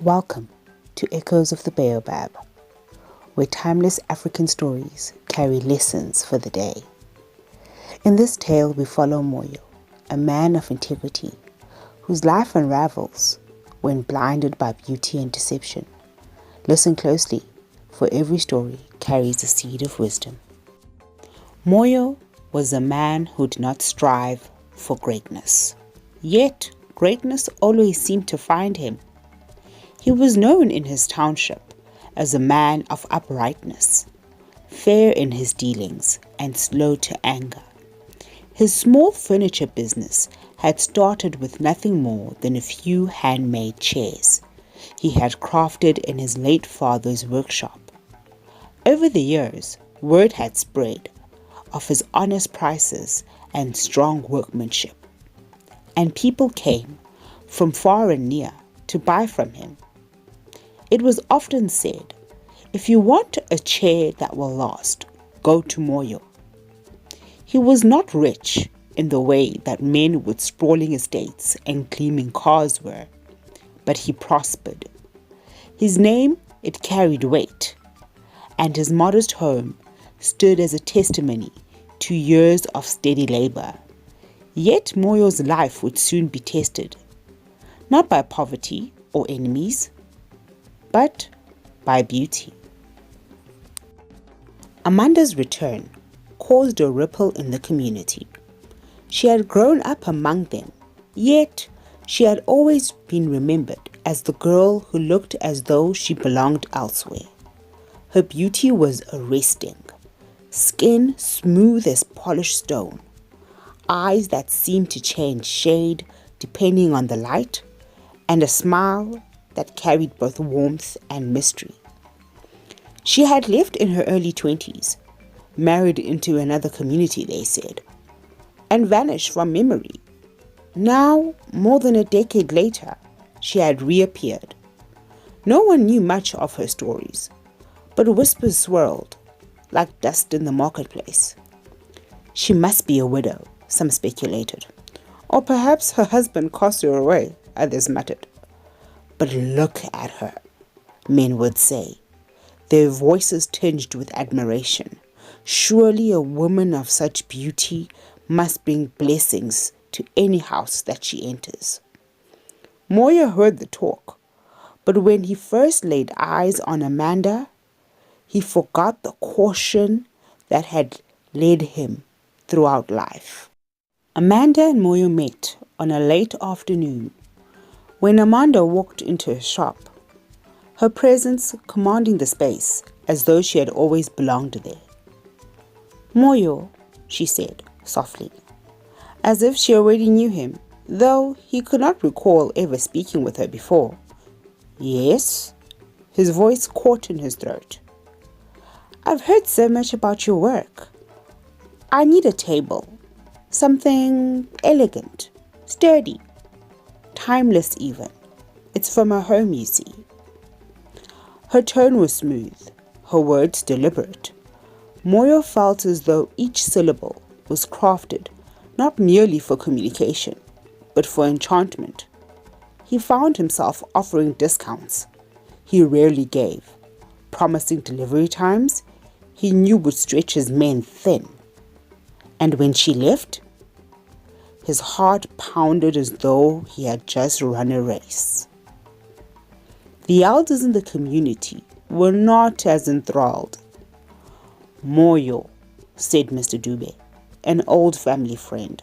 Welcome to Echoes of the Baobab, where timeless African stories carry lessons for the day. In this tale, we follow Moyo, a man of integrity whose life unravels when blinded by beauty and deception. Listen closely, for every story carries a seed of wisdom. Moyo was a man who did not strive for greatness. Yet, greatness always seemed to find him. He was known in his township as a man of uprightness, fair in his dealings and slow to anger. His small furniture business had started with nothing more than a few handmade chairs he had crafted in his late father's workshop. Over the years, word had spread of his honest prices and strong workmanship, and people came from far and near to buy from him. It was often said, if you want a chair that will last, go to Moyo. He was not rich in the way that men with sprawling estates and gleaming cars were, but he prospered. His name, it carried weight, and his modest home stood as a testimony to years of steady labor. Yet Moyo's life would soon be tested, not by poverty or enemies, but by beauty. Amanda's return caused a ripple in the community. She had grown up among them, yet she had always been remembered as the girl who looked as though she belonged elsewhere. Her beauty was arresting, skin smooth as polished stone, eyes that seemed to change shade depending on the light, and a smile that carried both warmth and mystery. She had lived in her early 20s, married into another community, they said, and vanished from memory. Now, more than a decade later, she had reappeared. No one knew much of her stories, but whispers swirled like dust in the marketplace. She must be a widow, some speculated. Or perhaps her husband cast her away, others muttered. But look at her, men would say, their voices tinged with admiration. Surely a woman of such beauty must bring blessings to any house that she enters. Moyo heard the talk, but when he first laid eyes on Amanda, he forgot the caution that had led him throughout life. Amanda and Moyo met on a late afternoon when Amanda walked into her shop, her presence commanding the space as though she had always belonged there. Moyo, she said softly, as if she already knew him, though he could not recall ever speaking with her before. Yes? His voice caught in his throat. I've heard so much about your work. I need a table, something elegant, sturdy, timeless even. It's from her home, you see. Her tone was smooth, her words deliberate. Moyo felt as though each syllable was crafted not merely for communication, but for enchantment. He found himself offering discounts he rarely gave, promising delivery times he knew would stretch his men thin. And when she left, his heart pounded as though he had just run a race. The elders in the community were not as enthralled. Moyo, said Mr. Dube, an old family friend,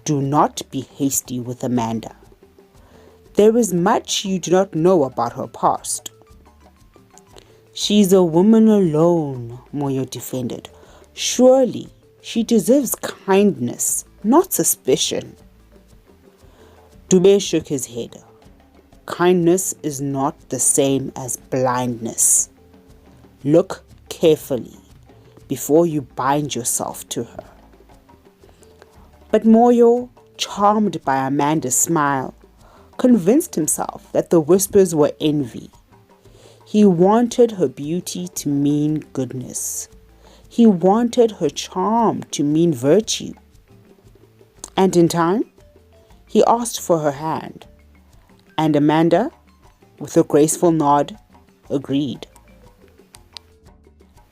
do not be hasty with Amanda. There is much you do not know about her past. She's a woman alone, Moyo defended. Surely she deserves kindness, not suspicion. Dube shook his head. Kindness is not the same as blindness. Look carefully before you bind yourself to her. But Moyo, charmed by Amanda's smile, convinced himself that the whispers were envy. He wanted her beauty to mean goodness. He wanted her charm to mean virtue. And in time, he asked for her hand, and Amanda with a graceful nod, agreed.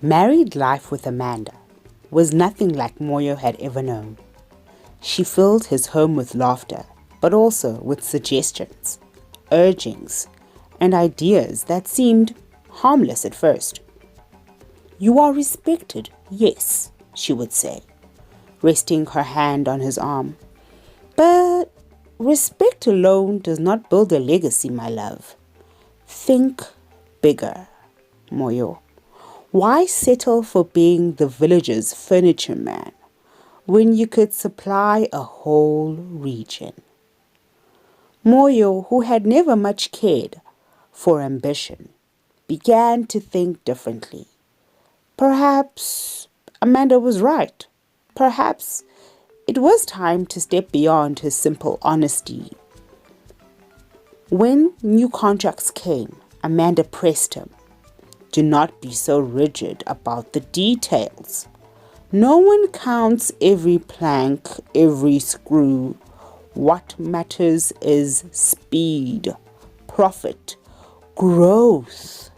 Married life with Amanda was nothing like Moyo had ever known. She filled his home with laughter, but also with suggestions, urgings, and ideas that seemed harmless at first. "You are respected, yes," she would say, resting her hand on his arm. "But respect alone does not build a legacy, my love. Think bigger, Moyo. Why settle for being the village's furniture man when you could supply a whole region?" Moyo, who had never much cared for ambition, began to think differently. Perhaps Amanda was right. Perhaps it was time to step beyond his simple honesty. When new contracts came, Amanda pressed him. "Do not be so rigid about the details. No one counts every plank, every screw. What matters is speed, profit, growth."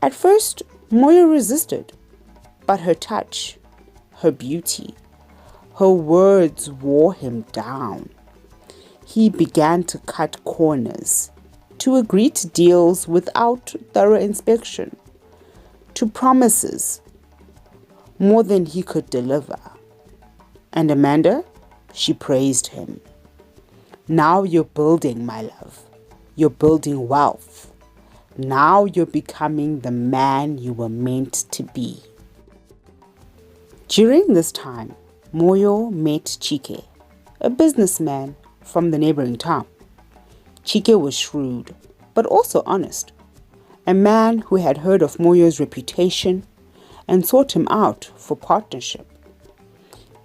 At first, Moyo resisted, but her touch, her beauty, her words wore him down. He began to cut corners, to agree to deals without thorough inspection, to promises more than he could deliver. And Amanda, she praised him. "Now you're building, my love. You're building wealth. Now you're becoming the man you were meant to be." During this time, Moyo met Chike, a businessman from the neighboring town. Chike was shrewd, but also honest, a man who had heard of Moyo's reputation and sought him out for partnership.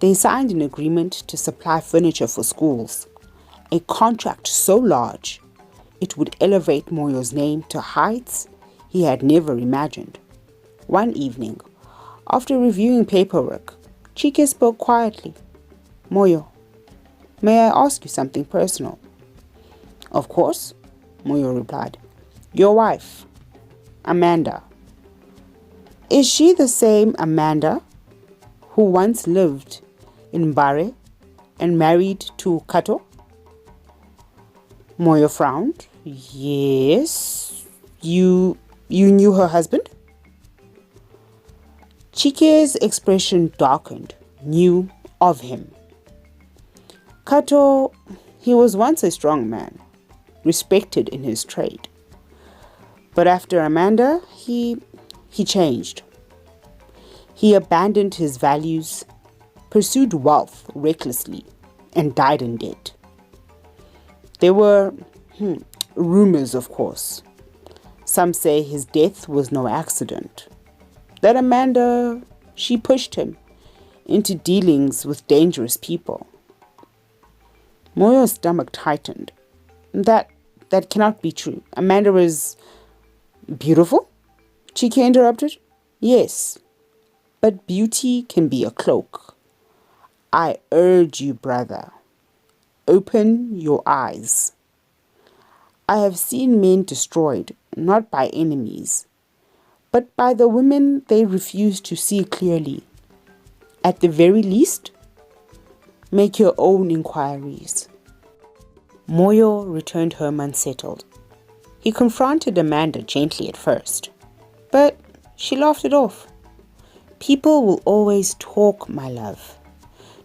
They signed an agreement to supply furniture for schools, a contract so large it would elevate Moyo's name to heights he had never imagined. One evening, after reviewing paperwork, Chike spoke quietly. "Moyo, may I ask you something personal?" "Of course," Moyo replied. "Your wife, Amanda. Is she the same Amanda who once lived in Mbare and married to Kato?" Moyo frowned. "Yes. You knew her husband?" Chike's expression darkened. "Knew of him. Kato, he was once a strong man, respected in his trade. But after Amanda, he changed. He abandoned his values, pursued wealth recklessly, and died in debt. There were rumors, of course. Some say his death was no accident. That Amanda, she pushed him into dealings with dangerous people." Moyo's stomach tightened. That cannot be true. Amanda was beautiful?" Chike interrupted. "Yes, but beauty can be a cloak. I urge you, brother, open your eyes. I have seen men destroyed, not by enemies, but by the women they refuse to see clearly. At the very least, make your own inquiries." Moyo returned home unsettled. He confronted Amanda gently at first, but she laughed it off. "People will always talk, my love.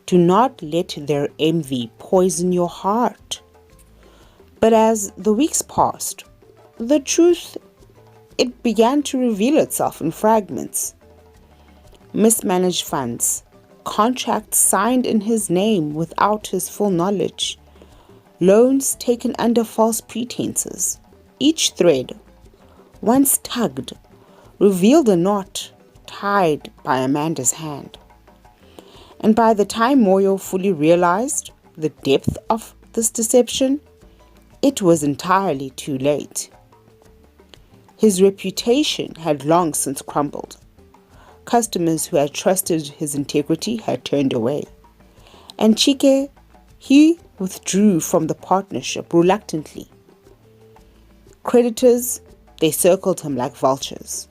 Do not let their envy poison your heart." But as the weeks passed, the truth, it began to reveal itself in fragments. Mismanaged funds, contracts signed in his name without his full knowledge, loans taken under false pretenses. Each thread, once tugged, revealed a knot tied by Amanda's hand. And by the time Moyo fully realized the depth of this deception, it was entirely too late. His reputation had long since crumbled. Customers who had trusted his integrity had turned away. And Chike, he withdrew from the partnership reluctantly. Creditors, they circled him like vultures.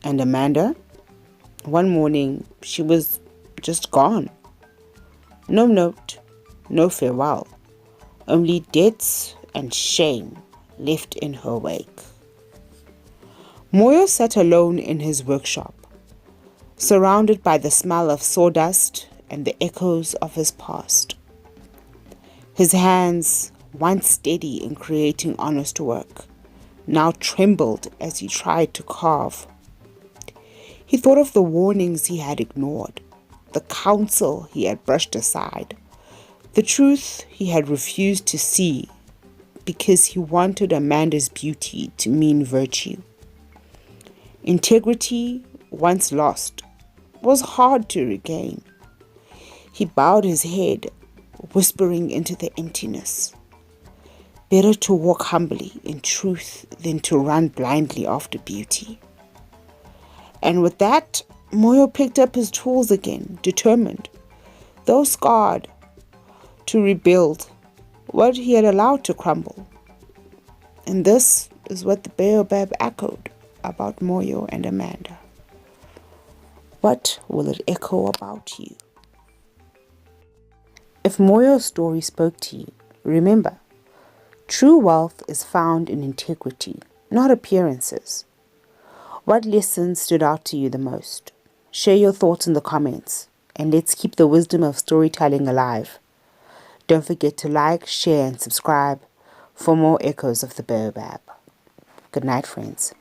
And Amanda, one morning, she was just gone. No note, no farewell, only debts and shame left in her wake. Moyo sat alone in his workshop, surrounded by the smell of sawdust and the echoes of his past. His hands, once steady in creating honest work, now trembled as he tried to carve. He thought of the warnings he had ignored, the counsel he had brushed aside, the truth he had refused to see because he wanted Amanda's beauty to mean virtue. Integrity, once lost, was hard to regain. He bowed his head, whispering into the emptiness. Better to walk humbly in truth than to run blindly after beauty. And with that, Moyo picked up his tools again, determined, though scarred, to rebuild what he had allowed to crumble. And this is what the baobab echoed about Moyo and Amanda. What will it echo about you? If Moyo's story spoke to you, remember, true wealth is found in integrity, not appearances. What lessons stood out to you the most? Share your thoughts in the comments, and let's keep the wisdom of storytelling alive. Don't forget to like, share, and subscribe for more echoes of the baobab. Good night, friends.